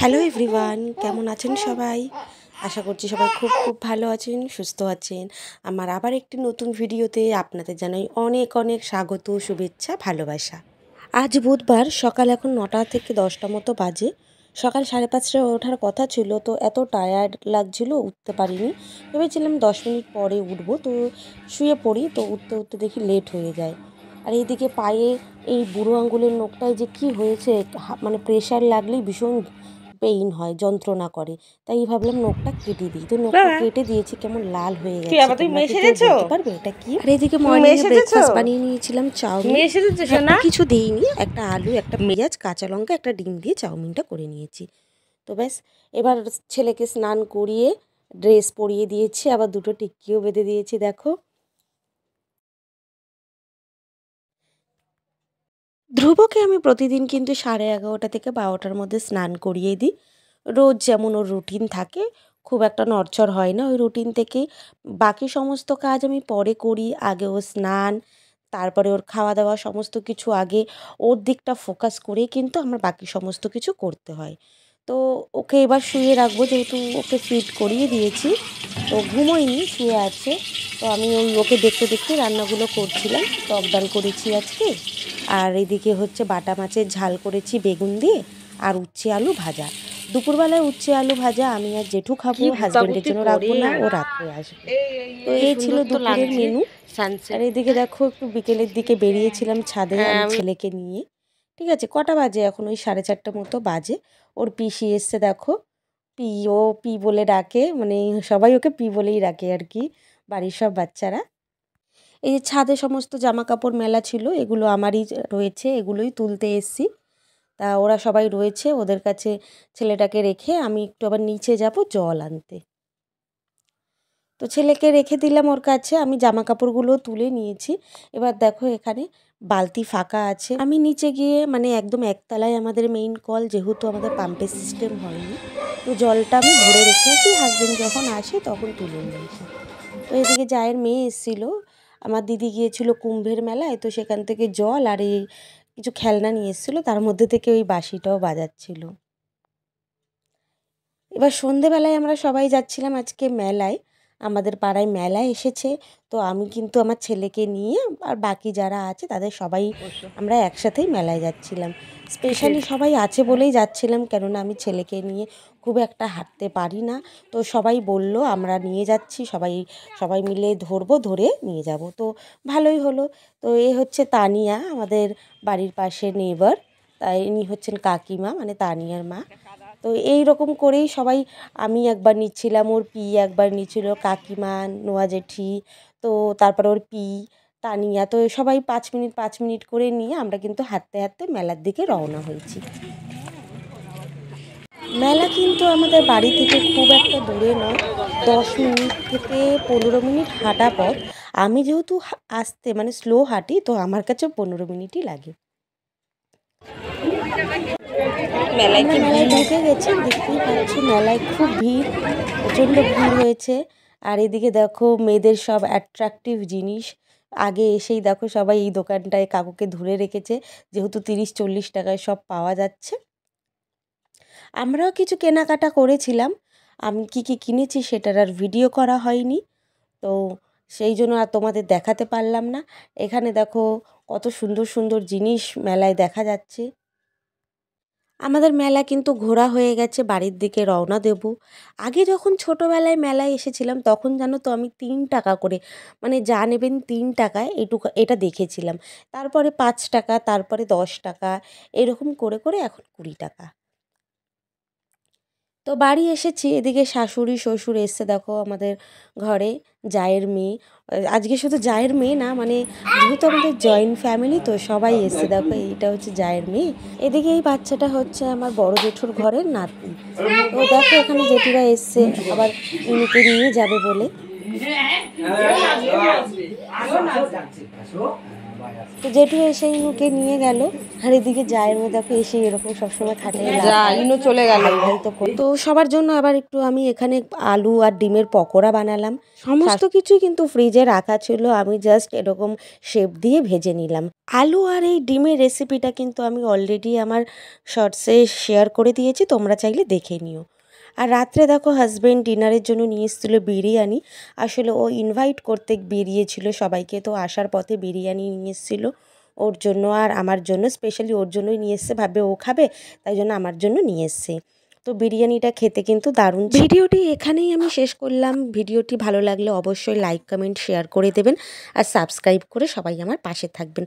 Hello everyone, কেমন আছেন সবাই? আশা করছি সবাই খুব খুব ভালো আছেন, সুস্থ আছেন। আমার আবার একটি নতুন ভিডিওতে আপনাদের জানাই অনেক অনেক স্বাগত, শুভেচ্ছা, ভালোবাসা। আজ বুধবার, সকাল এখন 9টা থেকে 10টা মতো বাজে। সকাল 5:30টায় ওঠার কথা ছিল, তো এত টায়ার্ড লাগছিল উঠতে পারিনি। ভেবেছিলাম 10 মিনিট পরে উঠবো, তো শুয়ে পড়ি, তো উঠতে উঠতে দেখি লেট হয়ে যায়। আর এইদিকে পায়ে এই বুড়ো আঙুলের নখটায় যে কি হয়েছে, মানে প্রেশার লাগলেই ভীষণ পেইন হয়, যন্ত্রণা করে। তাই ভাবলাম নখটা কেটে দিই, তো নখটা কেটে দিয়েছি। কেমন লাল হয়ে কি গেছে, আবার তুমি তোমরা মেয়ে কি কেউ সেজেছো? বলতে পারবে এটা কি? আর এদিকে তুমি মেয়ে মর্নিংয়ে সেজেছো? ব্রেকফাস্ট বানিয়ে নিয়েছিলাম চাউমিন। মেয়ে সেজেছো এত সোনা? কিছু দিইনি, একটা আলু, একটা পেঁয়াজ, কাঁচা লঙ্কা, একটা ডিম দিয়ে চাউমিনটা করে নিয়েছি। তো ব্যাস, এবার ছেলেকে স্নান করিয়ে ড্রেস পরিয়ে দিয়েছি, আবার দুটো টিক্কিও বেঁধে দিয়েছি। দেখো, ধ্রুবকে আমি প্রতিদিন কিন্তু 11:30 থেকে 12টার মধ্যে স্নান করিয়ে দিই। রোজ যেমন ওর রুটিন থাকে, খুব একটা নড়চড় হয় না ওই রুটিন থেকেই। বাকি সমস্ত কাজ আমি পরে করি, আগে ওর স্নান, তারপরে ওর খাওয়া দাওয়া, সমস্ত কিছু আগে ওর দিকটা ফোকাস করেই কিন্তু আমার বাকি সমস্ত কিছু করতে হয়। তো ওকে এবার শুইয়ে রাখবো, যেহেতু ওকে ফিড করিয়ে দিয়েছি, তো ঘুমোয়নি, শুয়ে আছে। তো আমি ওকে দেখতে দেখতে রান্নাগুলো করছিলাম। টক ডাল করেছি আজকে, আর এদিকে হচ্ছে বাটা মাছের ঝাল করেছি বেগুন দিয়ে, আর উচ্ছে আলু ভাজা। দুপুরবেলায় উচ্ছে আলু ভাজা আমি আর জেঠু খাবো, কি হাজব্যান্ডের গুতাগুতি জন্য রাখবো করে। না, ও রাত্রে আসবে। তো কি এই ছিল সুন্দর তো দুপুরের লাগছে মেনু। আর সানসেট। এদিকে দেখো, একটু বিকেলের দিকে বেরিয়েছিলাম ছাদে হ্যাঁ আমি আমি ছেলেকে নিয়ে। ঠিক আছে, কটা বাজে এখন? ওই 4:30 মতো বাজে। ওর পিসি এসছে, দেখো। পি, ও পি বলে ডাকে, মানে সবাই ওকে পি বলেই ডাকে আর কি, বাড়ির সব বাচ্চারা। এই যে ছাদে সমস্ত জামা কাপড় মেলা ছিল, এগুলো আমারই রয়েছে, এগুলোই তুলতে এসছি। তা ওরা সবাই রয়েছে, ওদের কাছে ছেলেটাকে রেখে আমি একটু আবার নিচে যাব জল আনতে। তো ছেলেকে রেখে দিলাম ওর কাছে, আমি জামা কাপড়গুলো তুলে নিয়েছি। এবার দেখো, এখানে বালতি ফাঁকা আছে। আমি নিচে গিয়ে, মানে একদম একতলায় আমাদের মেইন কল, যেহেতু আমাদের পাম্পের সিস্টেম হয়নি, তো জলটা আমি ভরে রেখে আসি, হাজবেন্ড যখন আসে তখন তুলে নিয়ে আসি। তো এদিকে জায়ের মেয়ে এসেছিল, আমার দিদি গিয়েছিল কুম্ভের মেলায়, তো সেখান থেকে জল আর এই কিছু খেলনা নিয়ে এসেছিলো, তার মধ্যে থেকে ওই বাঁশিটাও বাজাচ্ছিল। এবার সন্ধেবেলায় আমরা সবাই যাচ্ছিলাম আজকে মেলায়, আমাদের পাড়ায় মেলা এসেছে। তো আমি কিন্তু আমার ছেলেকে নিয়ে আর বাকি যারা আছে তাদের সবাই আমরা একসাথেই মেলায় যাচ্ছিলাম। স্পেশালি সবাই আছে বলেই যাচ্ছিলাম, কেননা আমি ছেলেকে নিয়ে খুব একটা হাঁটতে পারি না। তো সবাই বলল আমরা নিয়ে যাচ্ছি, সবাই সবাই মিলে ধরবো, ধরে নিয়ে যাব। তো ভালোই হলো। তো এ হচ্ছে তানিয়া, আমাদের বাড়ির পাশে নেইবার। তাই ইনি হচ্ছেন কাকিমা, মানে তানিয়ার মা। তো এই রকম করেই সবাই, আমি একবার নিচ্ছিলাম, ওর পি একবার নিচ্ছিল, কাকিমা, নোয়া জেঠি, তো তারপর ওর পি, তানিয়া, তো সবাই 5 মিনিট 5 মিনিট করে নিয়ে আমরা কিন্তু হাঁটতে হাঁটতে মেলার দিকে রওনা হয়েছি। মেলা কিন্তু আমাদের বাড়ি থেকে খুব একটা দূরে নয়, 10 মিনিট থেকে 15 মিনিট হাঁটা পথ। আমি যেহেতু আস্তে, মানে স্লো হাঁটি, তো আমার কাছে 15 মিনিটই লাগে। মেলায় আমরা কি মেলায় ভিড়! ঢুকে গেছি, দেখতেই পাচ্ছি মেলায় খুব ভিড়, প্রচণ্ড ভিড় হয়েছে। আর এদিকে দেখো মেয়েদের সব অ্যাট্রাকটিভ জিনিস, আগে এসেই দেখো সবাই এই দোকানটায় কাকুকে ধরে রেখেছে, যেহেতু 30-40 টাকায় সব পাওয়া যাচ্ছে। আমরাও কিছু কেনাকাটা করেছিলাম, আমি কি কি কিনেছি সেটার আর ভিডিও করা হয়নি, তো সেই জন্য আর তোমাদের দেখাতে পারলাম না। এখানে দেখো কত সুন্দর সুন্দর জিনিস মেলায় দেখা যাচ্ছে। আমাদের মেলা কিন্তু ঘোরা হয়ে গেছে, বাড়ির দিকে রওনা দেব। আগে যখন ছোটোবেলায় মেলায় এসেছিলাম, তখন জানো তো আমি 3 টাকা করে, মানে যা নেবেন 3 টাকায় এটুকু এটা দেখেছিলাম। তারপরে 5 টাকা, তারপরে 10 টাকা, এরকম করে করে এখন 20 টাকা। তো বাড়ি এসেছি, এদিকে শাশুড়ি শ্বশুর এসছে, দেখো আমাদের ঘরে জায়ের মেয়ে। আজকে শুধু জায়ের মেয়ে না, মানে যেহেতু আমাদের জয়েন্ট ফ্যামিলি, তো সবাই এসছে। দেখো এইটা হচ্ছে জায়ের মেয়ে, এদিকে এই বাচ্চাটা হচ্ছে আমার বড় জেঠুর ঘরের নাতনি। তো দেখো এখানে জেঠুরা এসছে আবার ইনুকে নিয়ে যাবে বলে। তো জেঠু এসে ইনুকে নিয়ে গেল। আর এদিকে জায়ের মধ্যে দেখো এসে এরকম সবসময় খাটে যা ইনো চলে গেল। ভাই তো সবার জন্য আবার একটু আমি এখানে আলু আর ডিমের পকোড়া বানালাম। সমস্ত কিছুই কিন্তু ফ্রিজে রাখা ছিল, আমি জাস্ট এরকম শেপ দিয়ে ভেজে নিলাম। আলু আর এই ডিমের রেসিপিটা কিন্তু আমি অলরেডি আমার শর্টসে শেয়ার করে দিয়েছি, তোমরা চাইলে দেখে নিও। আর রাত্রে দেখো হাজব্যান্ড ডিনারের জন্য নিয়ে এসেছিলো বিরিয়ানি। আসলে ও ইনভাইট করতে বেরিয়েছিল সবাইকে, তো আসার পথে বিরিয়ানি নিয়ে এসেছিলো ওর জন্য আর আমার জন্য, স্পেশালি ওর জন্যই নিয়ে এসছে, ভাবে ও খাবে তাই জন্য আমার জন্য নিয়ে এসছে। তো বিরিয়ানিটা খেতে কিন্তু দারুণ। ভিডিওটি এখানেই আমি শেষ করলাম। ভিডিওটি ভালো লাগলে অবশ্যই লাইক কমেন্ট শেয়ার করে দেবেন আর সাবস্ক্রাইব করে সবাই আমার পাশে থাকবেন।